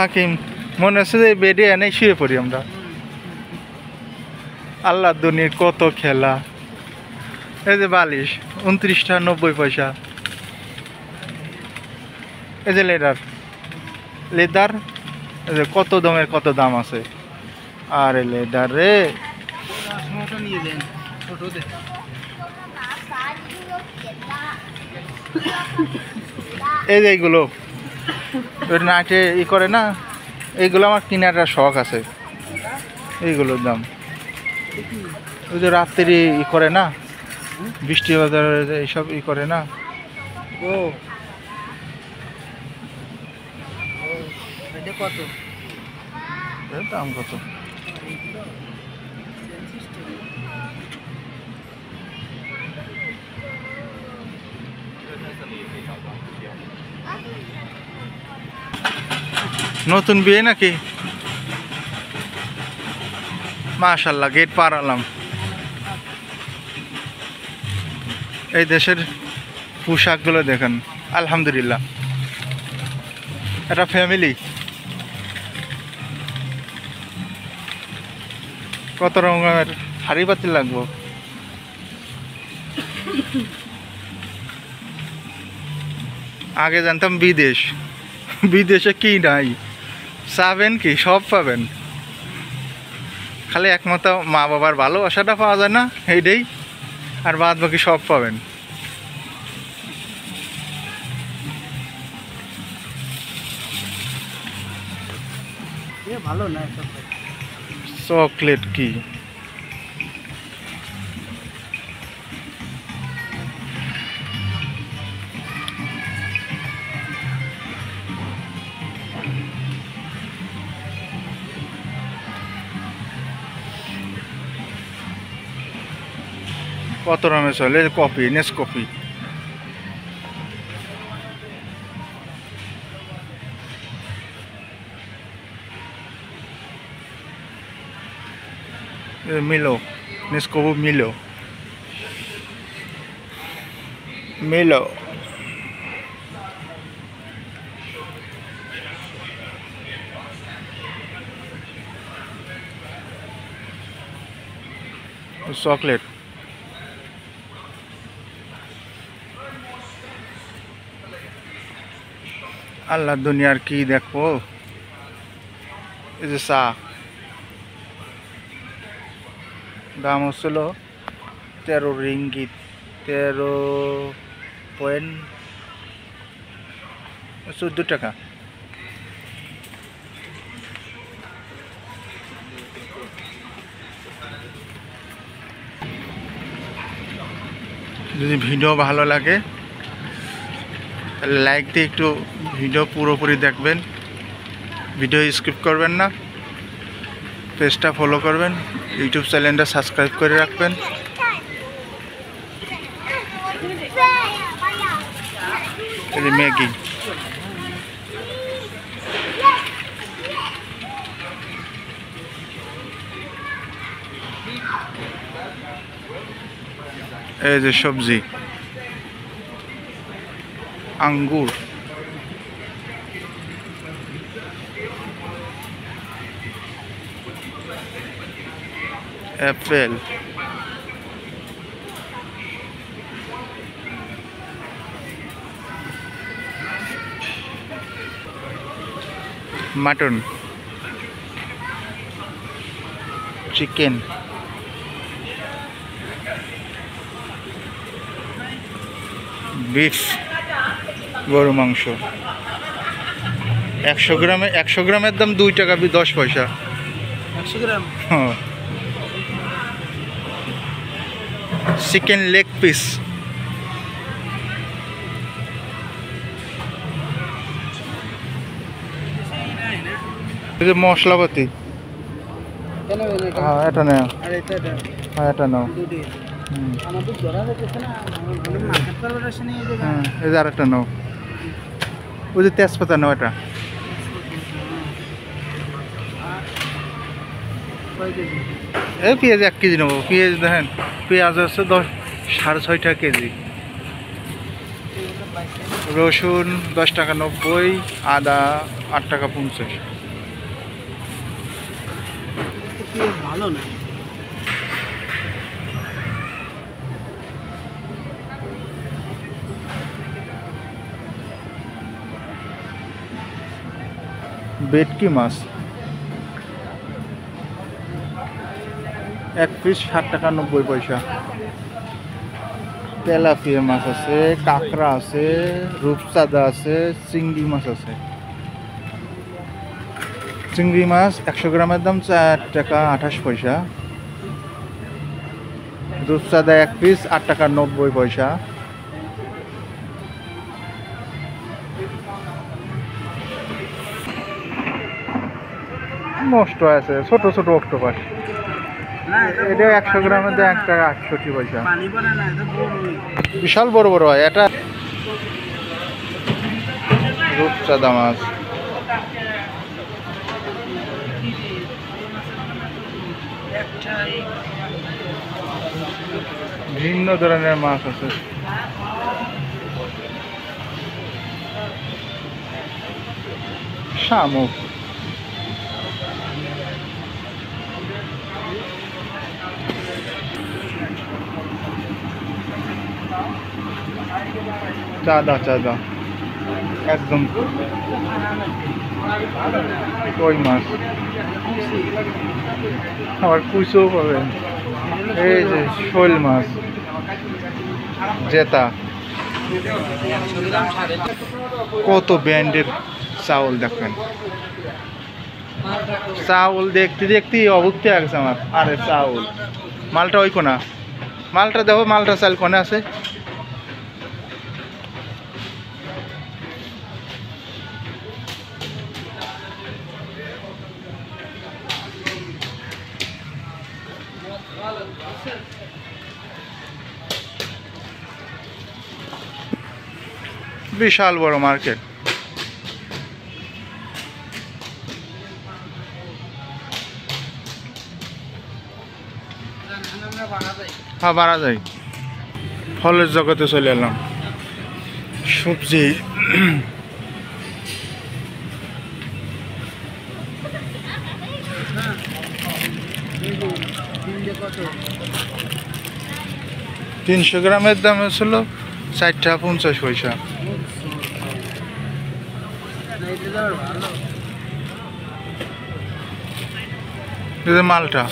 হাকিম মনে হচ্ছে যে বেডে এনে শুয়ে পড়ি আমরা। আল্লাহ দুনিয়ার কত খেলা। এই যে বালিশ 29টা 90 পয়সা। এই যে লেদার এই যে কত দামের কত দাম আছে। আরে লেদার রে এই যে এইগুলো নাইটে করে না, এইগুলো আমার কেনার শখ আছে। এইগুলোর দাম ওই যে রাত্রি করে না, বৃষ্টি বাজার এইসব করে না। ও কত দাম কত? নতুন বিয়ে নাকি? মাশাআল্লাহ, গেট পার হলাম। এই দেশের পোশাকগুলো দেখেন, আলহামদুলিল্লাহ। এটা ফ্যামিলি। কত রকমের হাড়ি পাতিল লাগবো। আগে জানতাম বিদেশে কি নাই, চাবেন কি সব পাবেন, খালি একমাত্র মা বাবার ভালোবাসাটা পাওয়া যায় না, এইটাই। আর বাদ বাকি সব পাবেন। ভালো না চকলেট কি কত রকমের চলে। কফি, নেসকফি। মিলো, নেসকফি মিলো। চকলেট। আল্লাহ দুনিয়ার কি দেখবো। এই যে চা দাম হচ্ছিল 13 রিঙ্গিত, 13.14 টাকা। যদি ভিডিও ভালো লাগে তাহলে লাইক দিয়ে একটু ভিডিও পুরোপুরি দেখবেন, ভিডিও স্কিপ করবেন না, পেজটা ফলো করবেন, ইউটিউব চ্যানেলটা সাবস্ক্রাইব করে রাখবেন। এই যে ম্যাগি, এই যে সবজি, আঙ্গুর, অ্যাপেল, মাটন, চিকেন, বিফ, গরু মাংস। 100 গ্রামের দাম 2 টাকা 10 পয়সা। 100 গ্রাম। হ্যাঁ, চিকেন লেগ পিস। এই যে মশলাপাতি। হ্যাঁ, এটা নাও। হ্যাঁ, এটা নাও। এই যে আরেকটা নাও। ওই যে তেজপাতা নাও। এটা এই পেঁয়াজ 1 কেজি নেবো। পেঁয়াজ দেখেন, পেঁয়াজ হচ্ছে 6.5 টাকা কেজি। রসুন 10 টাকা 90, আদা 8 টাকা 50। ভালো না। ভেটকি মাছ 1 পিস 7 টাকা 90 পয়সা। তেলাপিয়া মাছ আছে, কাঁকড়া আছে, রূপচাঁদা আছে, চিংড়ি মাছ আছে। চিংড়ি মাছ 100 গ্রামের দাম 4 টাকা 28 পয়সা। রূপচাঁদা 1 পিস 8 টাকা 90 পয়সা। নষ্ট আছে ছোট ছোট অক্টোপাস, এটা 100 গ্রামের দাম 1 টাকা 68 পয়সা। বিশাল বড় বড় হয় এটা। রূপচাঁদা মাছ ভিন্ন ধরনের মাছ আছে। শামুক চাঁদা চাঁদা একদম কই মাছ, আবার কুচও পাবেন। এই যে শোল মাছ, জেতা। কত ব্র্যান্ডের চাউল দেখেন, চাউল দেখতে দেখতে অভুক্তি আছে আমার। আরে চাউল মালটা ওই কোনা, মালটা দেখো, মালটা চাল কোনে আছে। বিশাল বড় মার্কেট। হ্যাঁ বাড়া যায়। ফলের জগতে চলে এলাম। সবজি তিনশো গ্রামের দাম ছিল 4 টাকা 50 পয়সা। মালটা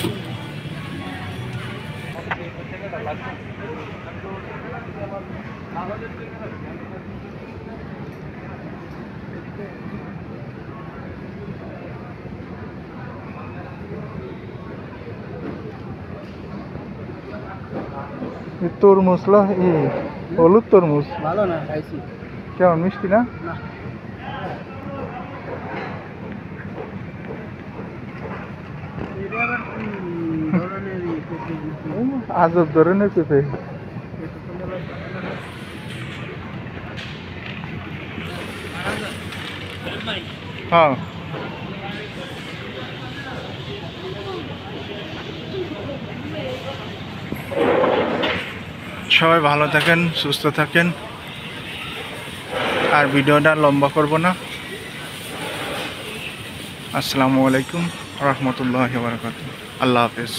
তরমুজ, হলুদ তরমুজ ভালো না, খাইছি। কেমন মিষ্টি না? আজব ধরনের পেঁপে। হ্যাঁ সবাই ভালো থাকেন, সুস্থ থাকেন। আর ভিডিওটা লম্বা করব না। আসসালামু আলাইকুম রহমতুল্লাহি ওয়া বারাকাতুহু। আল্লাহ হাফেজ।